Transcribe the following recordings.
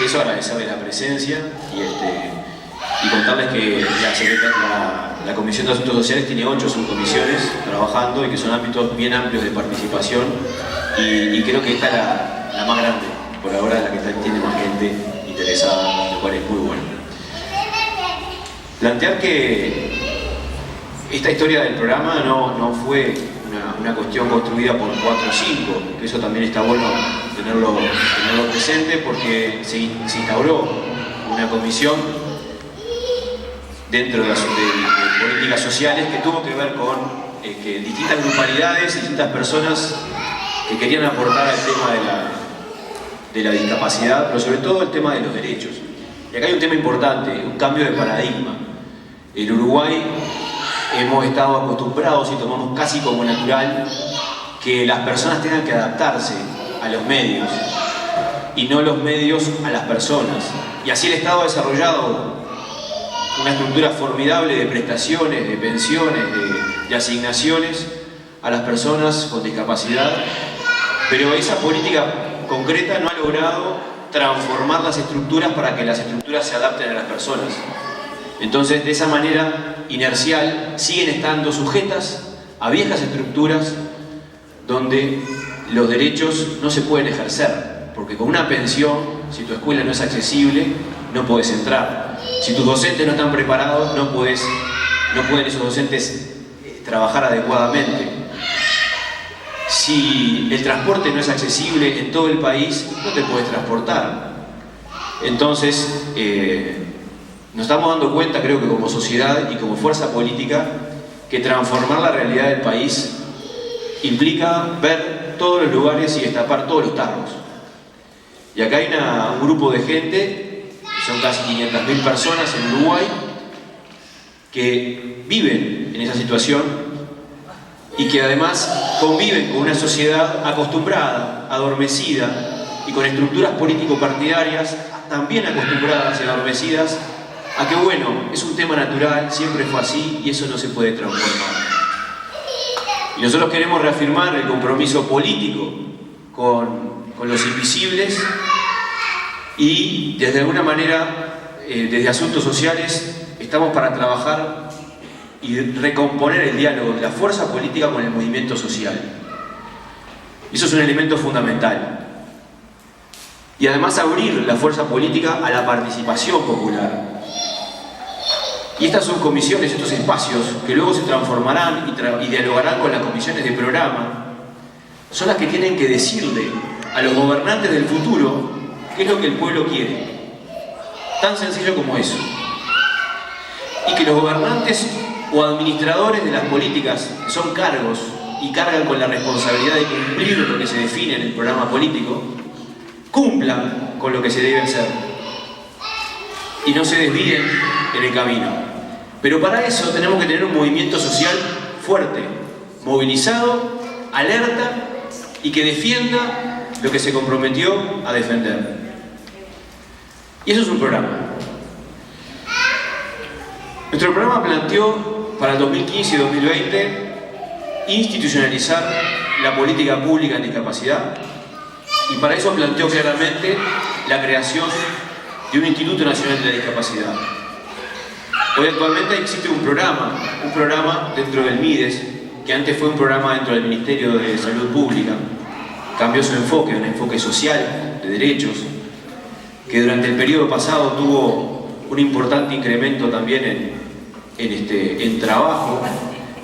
eso, agradecerles la presencia y contarles que la Comisión de Asuntos Sociales tiene 8 subcomisiones trabajando y que son ámbitos bien amplios de participación y creo que esta es la más grande, por ahora la que tiene más gente interesada, lo cual es muy bueno. Plantear que esta historia del programa no fue una cuestión construida por 4 o 5, que eso también está bueno tenerlo presente porque se instauró una comisión dentro de políticas sociales que tuvo que ver con que distintas grupalidades, distintas personas que querían aportar al tema de la discapacidad, pero sobre todo el tema de los derechos. Y acá hay un tema importante, un cambio de paradigma. En Uruguay hemos estado acostumbrados y tomamos casi como natural que las personas tengan que adaptarse a los medios y no los medios a las personas. Y así el Estado ha desarrollado una estructura formidable de prestaciones, de pensiones, de asignaciones a las personas con discapacidad, pero esa política concreta no ha logrado transformar las estructuras para que las estructuras se adapten a las personas. Entonces, de esa manera inercial, siguen estando sujetas a viejas estructuras donde los derechos no se pueden ejercer, porque con una pensión, si tu escuela no es accesible, no puedes entrar. Si tus docentes no están preparados, no pueden esos docentes trabajar adecuadamente. Si el transporte no es accesible en todo el país, no te puedes transportar. Entonces, nos estamos dando cuenta, creo que como sociedad y como fuerza política, que transformar la realidad del país implica ver todos los lugares y destapar todos los tarros. Y acá hay un grupo de gente, que son casi 500.000 personas en Uruguay, que viven en esa situación y que además conviven con una sociedad acostumbrada, adormecida y con estructuras político-partidarias también acostumbradas y adormecidas a que, bueno, es un tema natural, siempre fue así y eso no se puede transformar. Y nosotros queremos reafirmar el compromiso político con los invisibles y desde alguna manera, desde Asuntos Sociales, estamos para trabajar y recomponer el diálogo de la fuerza política con el movimiento social. Eso es un elemento fundamental. Y además abrir la fuerza política a la participación popular. Y estas subcomisiones, estos espacios, que luego se transformarán y dialogarán con las comisiones de programa, son las que tienen que decirle a los gobernantes del futuro qué es lo que el pueblo quiere. Tan sencillo como eso. Y que los gobernantes o administradores de las políticas, que son cargos y cargan con la responsabilidad de cumplir lo que se define en el programa político, cumplan con lo que se debe hacer y no se desvíen en el camino. Pero para eso tenemos que tener un movimiento social fuerte, movilizado, alerta y que defienda lo que se comprometió a defender. Y eso es un programa. Nuestro programa planteó para el 2015 y 2020 institucionalizar la política pública en discapacidad y para eso planteó claramente la creación de un Instituto Nacional de la Discapacidad. Hoy actualmente existe un programa dentro del MIDES, que antes fue un programa dentro del Ministerio de Salud Pública, cambió su enfoque, un enfoque social, de derechos, que durante el periodo pasado tuvo un importante incremento también en trabajo,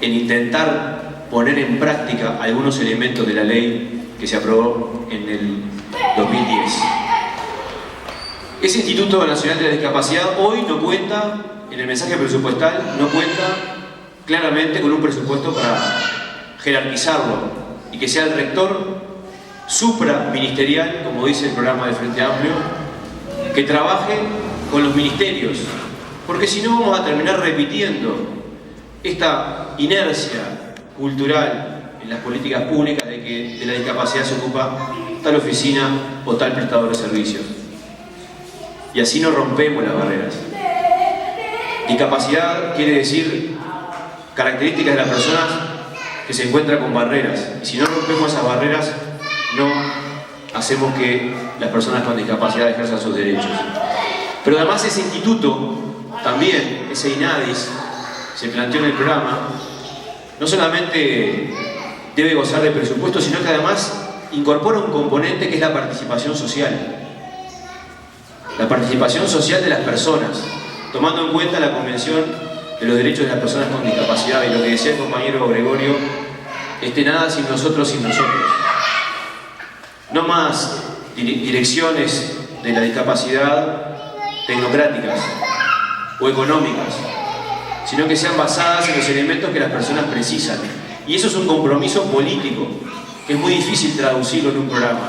en intentar poner en práctica algunos elementos de la ley que se aprobó en el 2010. Ese Instituto Nacional de la Discapacidad hoy no cuenta, en el mensaje presupuestal, no cuenta claramente con un presupuesto para jerarquizarlo y que sea el rector supraministerial, como dice el programa del Frente Amplio, que trabaje con los ministerios, porque si no vamos a terminar repitiendo esta inercia cultural en las políticas públicas de que de la discapacidad se ocupa tal oficina o tal prestador de servicios. Y así no rompemos las barreras. Discapacidad quiere decir características de las personas que se encuentran con barreras. Y si no rompemos esas barreras, no hacemos que las personas con discapacidad ejerzan sus derechos. Pero además ese instituto, también, ese INADIS, se planteó en el programa, no solamente debe gozar de presupuesto, sino que además incorpora un componente que es la participación social. La participación social de las personas, tomando en cuenta la Convención de los Derechos de las Personas con Discapacidad y lo que decía el compañero Gregorio, nada sin nosotros, sin nosotros. No más direcciones de la discapacidad tecnocráticas o económicas, sino que sean basadas en los elementos que las personas precisan. Y eso es un compromiso político, que es muy difícil traducirlo en un programa.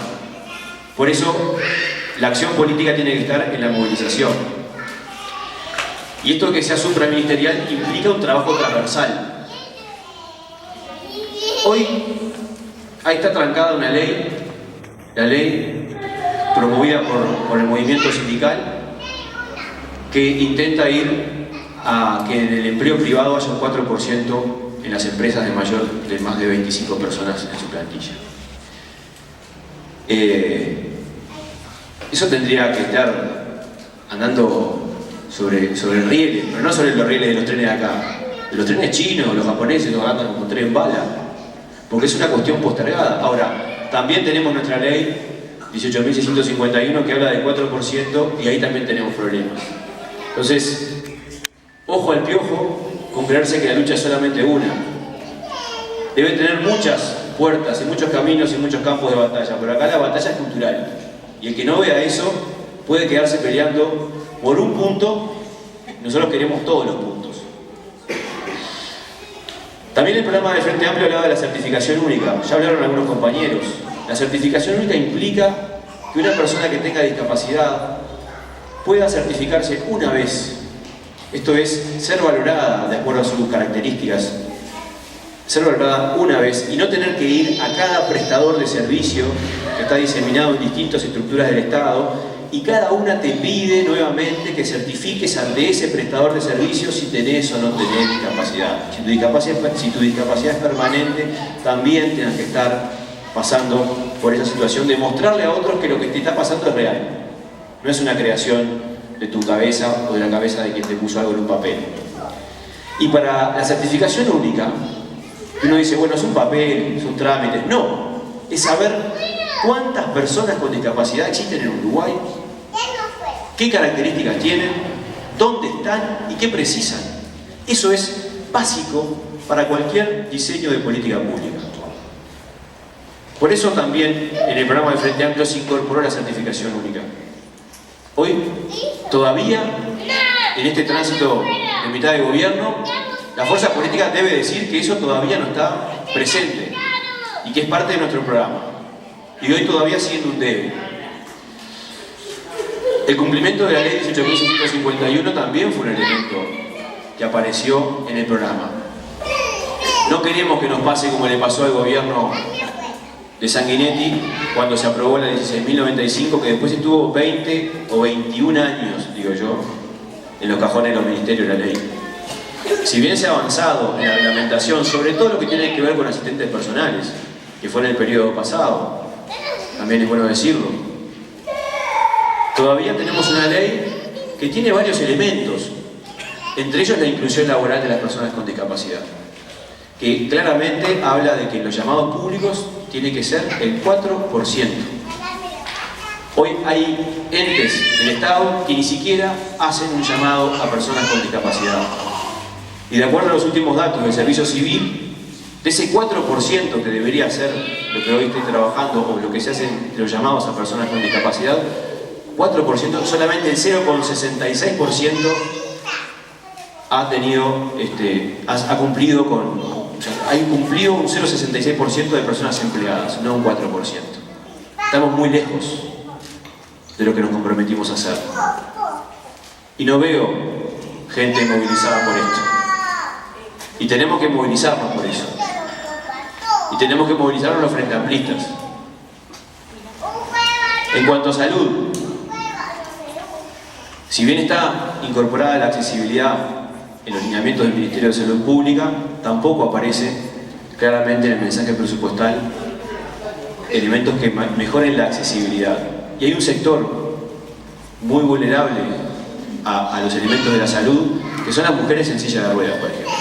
Por eso, la acción política tiene que estar en la movilización. Y esto que sea supraministerial implica un trabajo transversal. Hoy, ahí está trancada una ley, la ley promovida por el movimiento sindical, que intenta ir a que en el empleo privado haya un 4% en las empresas de más de 25 personas en su plantilla. Eso tendría que estar andando sobre rieles, pero no sobre los rieles de los trenes de acá, de los trenes chinos, los japoneses, los andan como tren bala, porque es una cuestión postergada. Ahora, también tenemos nuestra ley 18.651 que habla del 4% y ahí también tenemos problemas. Entonces, ojo al piojo con creerse que la lucha es solamente una. Debe tener muchas puertas y muchos caminos y muchos campos de batalla, pero acá la batalla es cultural. Y el que no vea eso puede quedarse peleando por un punto. Nosotros queremos todos los puntos. También el programa de Frente Amplio hablaba de la certificación única. Ya hablaron algunos compañeros. La certificación única implica que una persona que tenga discapacidad pueda certificarse una vez. Esto es, ser valorada de acuerdo a sus características. Ser valorada una vez y no tener que ir a cada prestador de servicio que está diseminado en distintas estructuras del Estado y cada una te pide nuevamente que certifiques ante ese prestador de servicio si tenés o no tenés discapacidad. Si tu discapacidad es permanente, también tienes que estar pasando por esa situación de mostrarle a otros que lo que te está pasando es real. No es una creación de tu cabeza o de la cabeza de quien te puso algo en un papel. Y para la certificación única, uno dice, bueno, es un papel, es un trámite. No, es saber cuántas personas con discapacidad existen en Uruguay, qué características tienen, dónde están y qué precisan. Eso es básico para cualquier diseño de política pública. Por eso también en el programa de Frente Amplio se incorporó la certificación única. Hoy, todavía, en este tránsito de mitad de gobierno, la fuerza política debe decir que eso todavía no está presente y que es parte de nuestro programa. Y hoy todavía siendo un debe. El cumplimiento de la ley 18.651 también fue un elemento que apareció en el programa. No queremos que nos pase como le pasó al gobierno de Sanguinetti cuando se aprobó la 16.095, que después estuvo 20 o 21 años, digo yo, en los cajones de los ministerios de la ley. Si bien se ha avanzado en la reglamentación, sobre todo lo que tiene que ver con asistentes personales, que fue en el periodo pasado, también es bueno decirlo, todavía tenemos una ley que tiene varios elementos, entre ellos la inclusión laboral de las personas con discapacidad, que claramente habla de que los llamados públicos tiene que ser el 4%. Hoy hay entes del Estado que ni siquiera hacen un llamado a personas con discapacidad. Y de acuerdo a los últimos datos del Servicio Civil, de ese 4% que debería ser lo que hoy estoy trabajando o lo que se hacen los llamados a personas con discapacidad, 4%, solamente el 0,66% ha cumplido con... O sea, hay cumplido un 0,66% de personas empleadas, no un 4%. Estamos muy lejos de lo que nos comprometimos a hacer. Y no veo gente movilizada por esto. Y tenemos que movilizarnos por eso. Y tenemos que movilizarnos los frente amplistas. En cuanto a salud, si bien está incorporada la accesibilidad en los lineamientos del Ministerio de Salud Pública, tampoco aparece claramente en el mensaje presupuestal elementos que mejoren la accesibilidad. Y hay un sector muy vulnerable a los elementos de la salud, que son las mujeres en silla de ruedas, por ejemplo.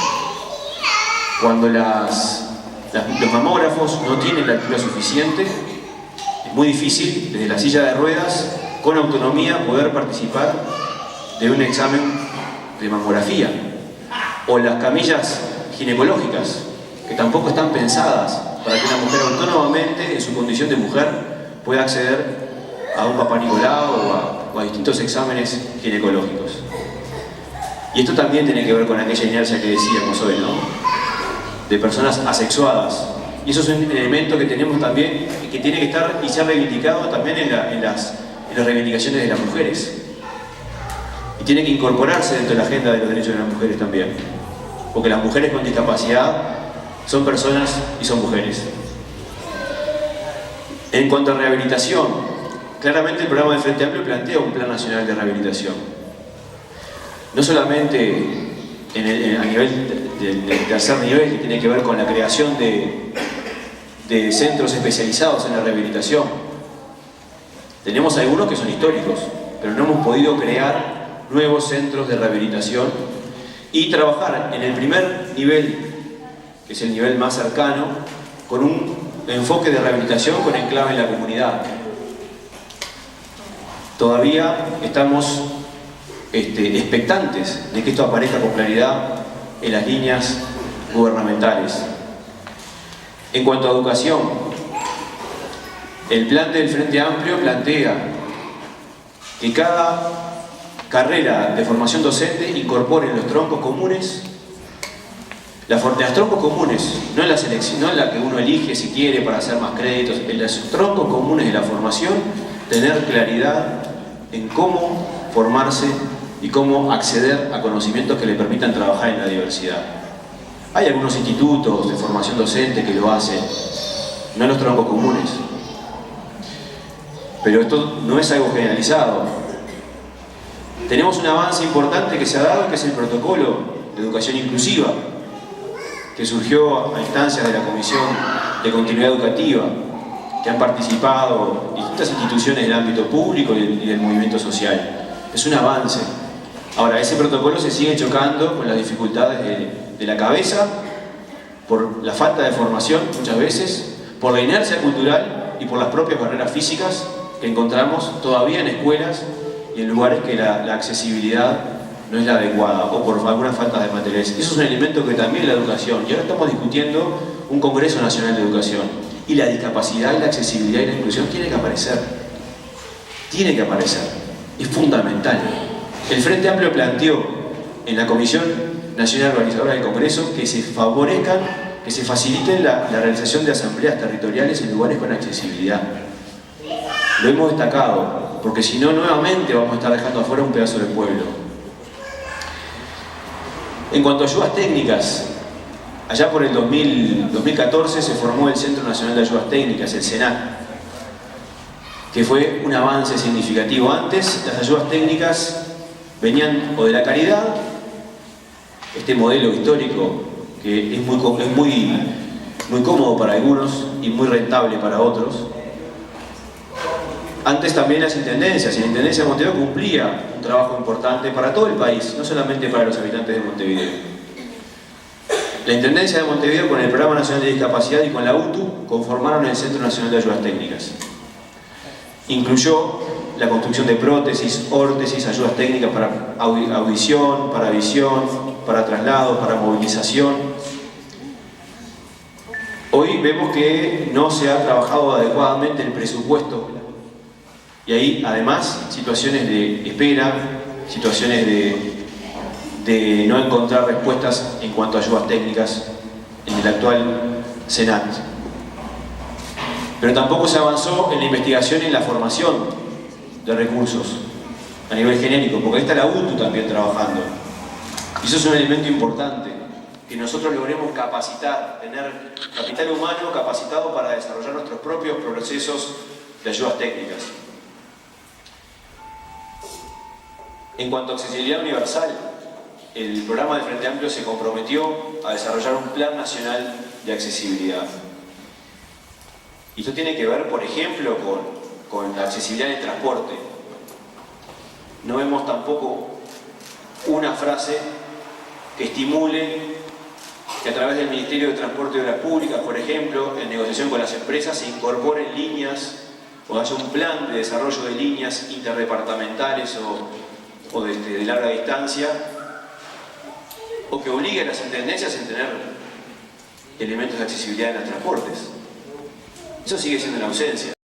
Cuando los mamógrafos no tienen la altura suficiente, es muy difícil desde la silla de ruedas, con autonomía, poder participar de un examen de mamografía. O las camillas ginecológicas, que tampoco están pensadas para que una mujer autónomamente, en su condición de mujer, pueda acceder a un Papá Nicolau o a distintos exámenes ginecológicos. Y esto también tiene que ver con aquella inercia que decíamos hoy, ¿no? De personas asexuadas. Y eso es un elemento que tenemos también y que tiene que estar y ser reivindicado también en las reivindicaciones de las mujeres. Y tiene que incorporarse dentro de la agenda de los derechos de las mujeres también. Porque las mujeres con discapacidad son personas y son mujeres. En cuanto a rehabilitación, claramente el programa del Frente Amplio plantea un plan nacional de rehabilitación. No solamente a nivel del tercer nivel, que tiene que ver con la creación de centros especializados en la rehabilitación. Tenemos algunos que son históricos, pero no hemos podido crear nuevos centros de rehabilitación y trabajar en el primer nivel, que es el nivel más cercano, con un enfoque de rehabilitación con enclave en la comunidad. Todavía estamos expectantes de que esto aparezca con claridad en las líneas gubernamentales. En cuanto a educación, el plan del Frente Amplio plantea que cada carrera de formación docente incorpore en los troncos comunes, las troncos comunes, no en la selección, no en la que uno elige si quiere para hacer más créditos, en los troncos comunes de la formación, tener claridad en cómo formarse y cómo acceder a conocimientos que le permitan trabajar en la diversidad. Hay algunos institutos de formación docente que lo hacen, no en los troncos comunes. Pero esto no es algo generalizado. Tenemos un avance importante que se ha dado, que es el protocolo de educación inclusiva, que surgió a instancias de la Comisión de Continuidad Educativa, que han participado distintas instituciones del ámbito público y del movimiento social. Es un avance. Ahora, ese protocolo se sigue chocando con las dificultades de la cabeza, por la falta de formación muchas veces, por la inercia cultural y por las propias barreras físicas que encontramos todavía en escuelas y en lugares que la accesibilidad no es la adecuada, o por algunas faltas de materiales. Eso es un elemento que también la educación, y ahora estamos discutiendo un Congreso Nacional de Educación, y la discapacidad y la accesibilidad y la inclusión tiene que aparecer. Tiene que aparecer. Es fundamental. El Frente Amplio planteó en la Comisión Nacional Organizadora del Congreso que se favorezcan, que se facilite la realización de asambleas territoriales en lugares con accesibilidad. Lo hemos destacado, porque si no, nuevamente vamos a estar dejando afuera un pedazo del pueblo. En cuanto a ayudas técnicas, allá por el 2014 se formó el Centro Nacional de Ayudas Técnicas, el CENAT, que fue un avance significativo. Antes, las ayudas técnicas venían o de la caridad, este modelo histórico que es muy cómodo para algunos y muy rentable para otros. Antes también las intendencias, y la Intendencia de Montevideo cumplía un trabajo importante para todo el país, no solamente para los habitantes de Montevideo. La Intendencia de Montevideo, con el Programa Nacional de Discapacidad y con la UTU, conformaron el Centro Nacional de Ayudas Técnicas. Incluyó la construcción de prótesis, órtesis, ayudas técnicas para audición, para visión, para traslados, para movilización. Hoy vemos que no se ha trabajado adecuadamente el presupuesto. Y ahí, además, situaciones de espera, situaciones de no encontrar respuestas en cuanto a ayudas técnicas en el actual Senat. Pero tampoco se avanzó en la investigación y en la formación de recursos a nivel genérico, porque ahí está la UTU también trabajando. Y eso es un elemento importante, que nosotros logremos capacitar, tener capital humano capacitado para desarrollar nuestros propios procesos de ayudas técnicas. En cuanto a accesibilidad universal, el programa del Frente Amplio se comprometió a desarrollar un plan nacional de accesibilidad. Y esto tiene que ver, por ejemplo, con la accesibilidad del transporte. No vemos tampoco una frase que estimule que a través del Ministerio de Transporte y Obras Públicas, por ejemplo, en negociación con las empresas, se incorporen líneas o haya un plan de desarrollo de líneas interdepartamentales o de larga distancia, o que obligue a las intendencias a tener elementos de accesibilidad en los transportes. Eso sigue siendo una ausencia.